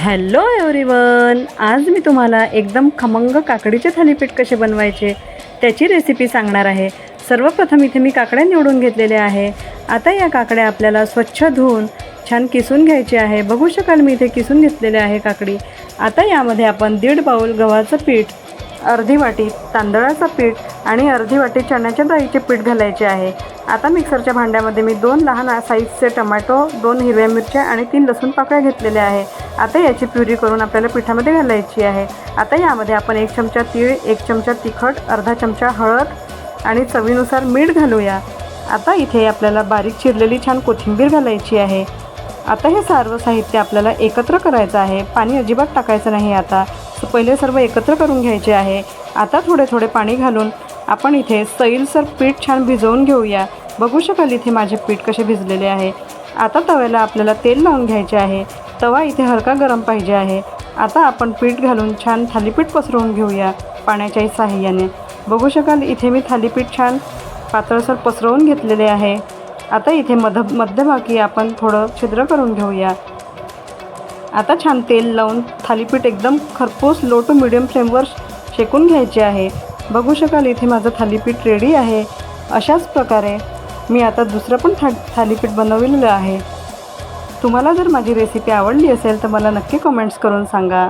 Hello everyone, आज मी तुम्हाला एकदम खमंग काकडीचे थालीपीठ कसे बनवायचे त्याची रेसिपी सांगणार आहे। सर्वप्रथम इथे मी काकड्या निवडून घेतलेल्या आहे। आता या काकड्या आपल्याला स्वच्छ धुवून छान किसून घ्यायची आहे। बघू शकाल मी इथे किसून घेतलेले आहे काकडी। आता यामध्ये आपण 1.5 बाउल गव्हाचं पीठ, अर्धी वाटी तांदळाचं पीठ आणि अर्धी वाटी चण्याच्या डाळीचे पीठ घालायचे आहे। आता मिक्सरच्या भांड्यामध्ये मी 2 लहान साईजचे टोमॅटो, 2 हिरव्या मिरच्या आणि 3 लसूण पाकळ्या घेतलेल्या आहे। आता याची प्युरी करून आपल्याला पिठामध्ये घालायची आहे। आता यामध्ये आपण 1 चमचा तीळ, 1 चमचा तिखट, अर्धा चमचा हळद आणि चवीनुसार मीठ घालूया। आता इथे आपल्याला बारीक चिरलेली छान कोथिंबीर घालायची आहे। आता हे सर्व साहित्य आपल्याला एकत्र करायचं आहे। पाणी अजिबात टाकायचं नाही। आता पहिले सर्व एकत्र करून घ्यायचे आहे। आता थोडे थोडे पाणी घालून आपण इथे सैलसर पीठ छान भिजवून घेऊया। बघू शकाल इथे माझे पीठ कसे भिजलेले आहे। आता तव्याला आपल्याला तेल लावून घ्यायचे आहे। तवा इथे हलका गरम पाहिजे आहे। आता आपण पीठ घालून छान थालीपीठ पसरवून घेऊया पाण्याच्या साहाय्याने। बघू शकाल इथे मी थालीपीठ छान पातळसर पसरवून घेतलेले आहे। आता इथे मध्यभागी आपण थोडं छिद्र करून घेऊया। आता छान तेल लावून थालीपीठ एकदम खरपूस लो टू मीडियम फ्लेमवर शेकून घ्यायचे आहे। बघू शकाल इथे माझं थालीपीठ रेडी आहे। अशाच प्रकारे मी आता दुसरं पण थालीपीठ बनवलेलं आहे। तुम्हाला जर माझी रेसिपी आवडली असेल तर मला नक्की कमेंट्स करून सांगा।